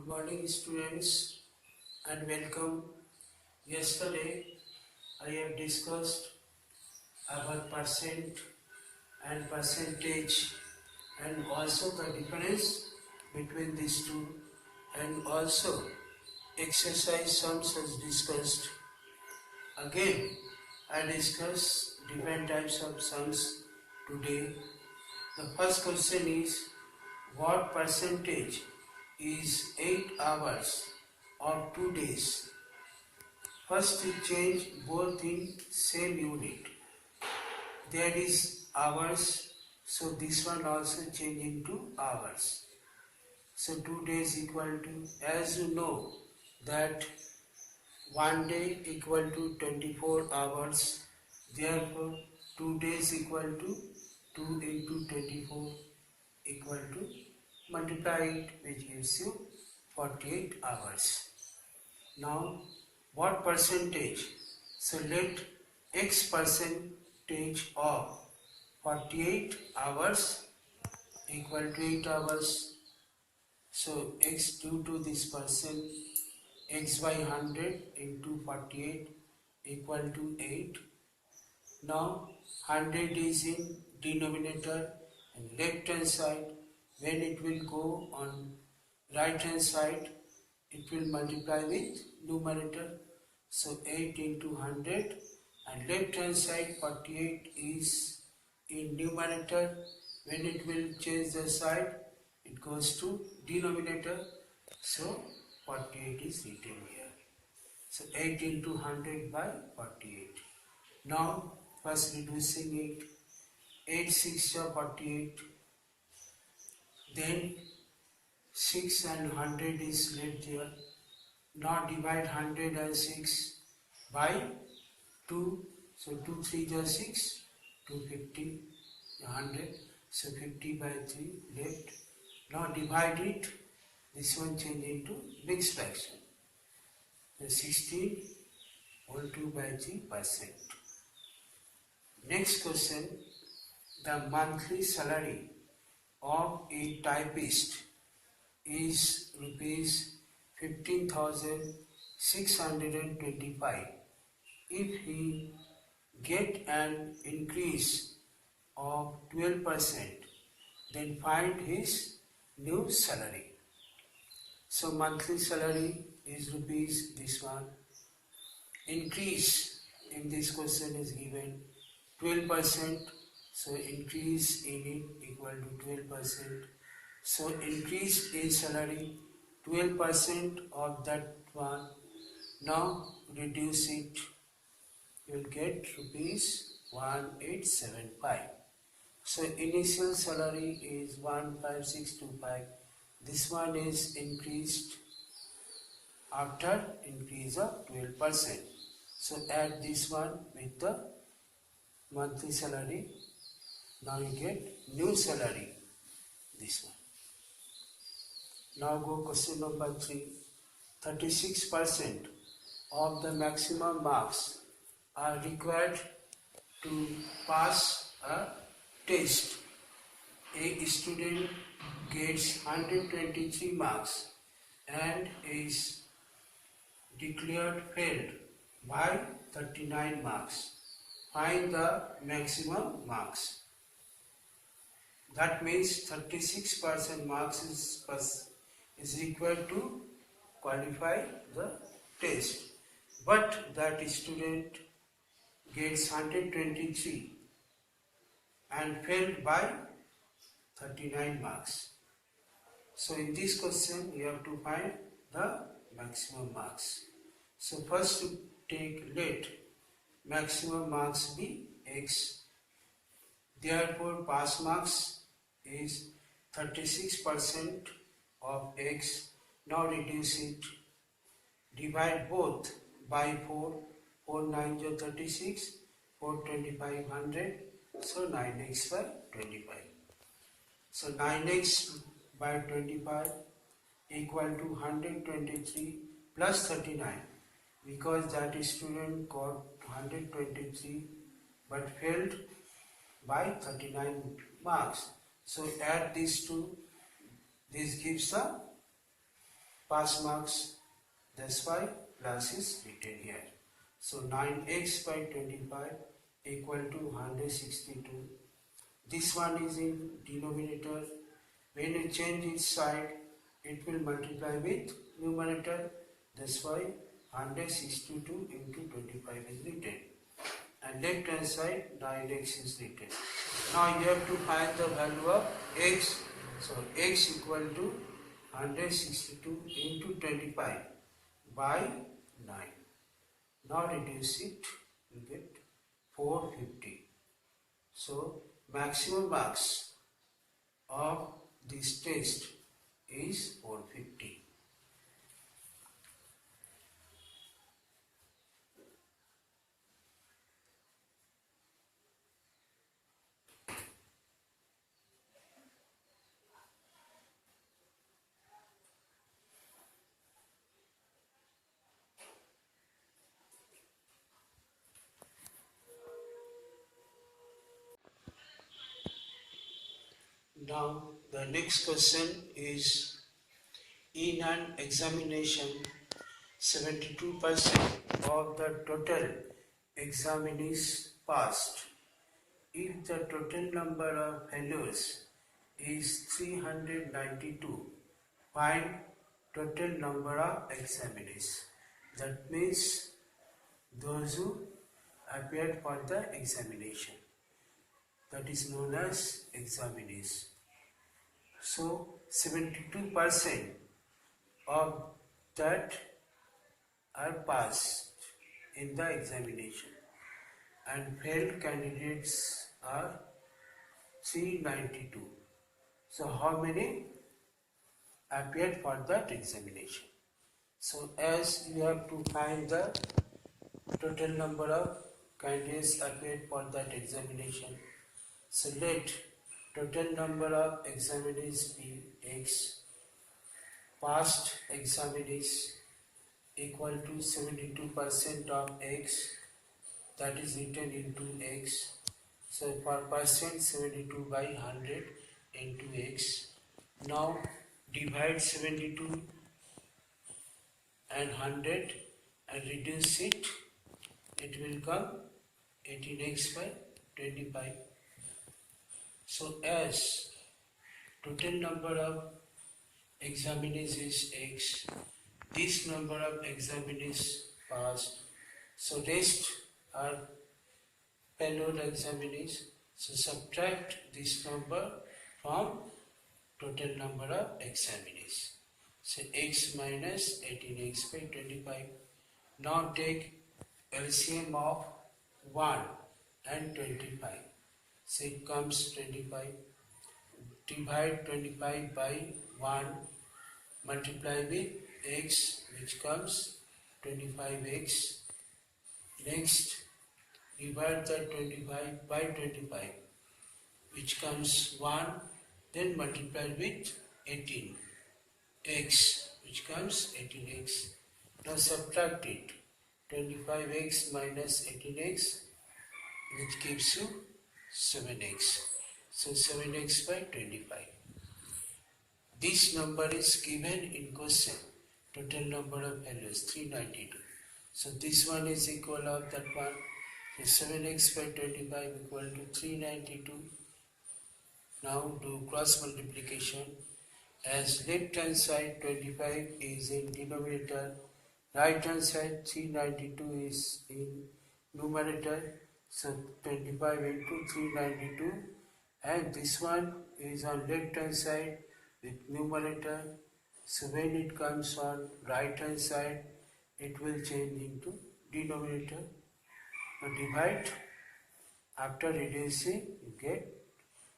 Good morning students and welcome. Yesterday I have discussed about percent and percentage and also the difference between these two, and also exercise sums as discussed. Again I discuss different types of sums today. The first question is, what percentage is 8 hours or 2 days? First we change both in same unit. There is hours, so this one also change into hours. So 2 days equal to, as you know, that 1 day equal to 24 hours. Therefore 2 days equal to 2 into 24 equal to, multiply it, which gives you 48 hours. Now what percentage? So let x percentage of 48 hours equal to 8 hours. So x due to this percent, x by 100 into 48 equal to 8. Now 100 is in denominator and left hand side. When it will go on right hand side, it will multiply with numerator. So 8 into 100, and left hand side 48 is in numerator. When it will change the side, it goes to denominator. So 48 is written here. So 8 into 100 by 48. Now first reducing it, 8 6 are 48, then 6 and 100 is left here. Now divide 100 and 6 by 2. So 2 3 is 6, 250, 100. So 50 by 3 left. Now divide it. This one change into mixed fraction. The 16 whole 2 by 3%. Next question. The monthly salary of a typist is rupees 15,625. If he get an increase of 12%, then find his new salary. So monthly salary is rupees this one. Increase in this question is given 12%. So increase in it equal to 12%. So increase in salary 12% of that one. Now reduce it. You will get rupees 1875. So initial salary is 15625. This one is increased after increase of 12%. So add this one with the monthly salary. Now you get new salary. This one. Now go question number 3. 36% of the maximum marks are required to pass a test. A student gets 123 marks and is declared failed by 39 marks. Find the maximum marks. That means 36% marks is required to qualify the test. But that student gets 123 and failed by 39 marks. So in this question you have to find the maximum marks. So first to take let maximum marks be x. Therefore pass marks is 36% of x. Now reduce it. Divide both by 4. 4 9 is 36. 4 25 100. So 9x by 25. So 9x by 25 equal to 123 plus 39. Because that student got 123 but failed by 39 marks. So add these two. This gives a pass marks. That's why plus is written here. So 9x by 25 equal to 162. This one is in denominator. When you change its side, it will multiply with numerator. That's why 162 into 25 is written. And left hand side 9x is written. Now you have to find the value of x. So x equal to 162 into 25 by 9. Now reduce it, you get 450. So maximum marks of this test is 450. Now the next question is, in an examination 72% of the total examinees passed. If the total number of failures is 392, find total number of examinees. That means those who appeared for the examination. That is known as examinees. So 72% of that are passed in the examination, and failed candidates are 392. So how many appeared for that examination? So as you have to find the total number of candidates appeared for that examination, so let total number of examinees be x, past examinees equal to 72% of x, that is written into x. So for percent 72 by 100 into x. Now divide 72 and 100 and reduce it. It will come 18x by 25. So as total number of examinees is x, this number of examinees passed, so rest are failed examinees. So subtract this number from total number of examinees. So x minus 18x by 25. Now take LCM of 1 and 25. So it comes 25. Divide 25 by 1, multiply with x, which comes 25x. Next, divide the 25 by 25, which comes 1, then multiply with 18x, which comes 18x. Now subtract it, 25x minus 18x, which gives you 7x. So 7x by 25. This number is given in question. Total number of failures 392. So this one is equal of that one. So 7x by 25 equal to 392. Now do cross multiplication. As left hand side 25 is in denominator, right hand side 392 is in numerator. So 25 into 392, and this one is on left hand side with numerator. So when it comes on right hand side, it will change into denominator. Now divide, after reducing you get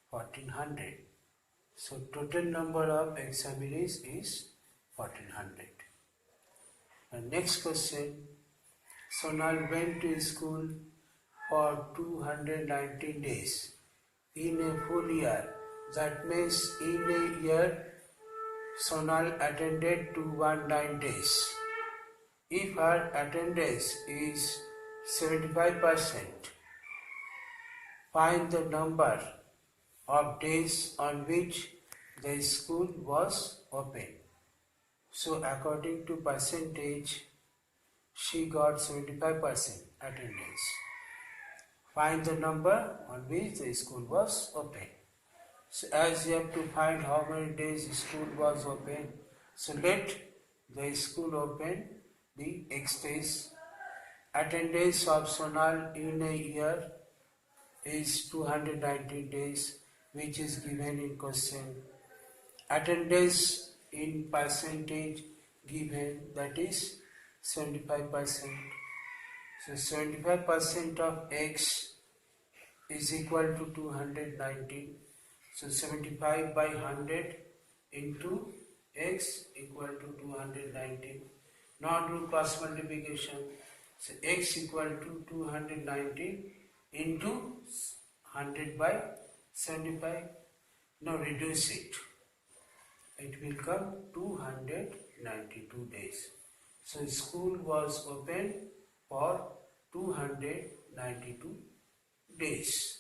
1400. So total number of examinees is 1400. And next question, Sonal went to school for 219 days in a full year. That means in a year Sonal attended 219 days. If her attendance is 75%, find the number of days on which the school was open. So according to percentage, she got 75% attendance. Find the number on which the school was open. So as you have to find how many days school was open, so let the school open the X days. Attendance optional in a year is 290 days, which is given in question. Attendance in percentage given, that is 75%. So 75% of X is equal to 290. So 75 by 100 into X equal to 290. Now do cross multiplication. So X equal to 290 into 100 by 75. Now reduce it. It will come 292 days. So school was open for 292 days.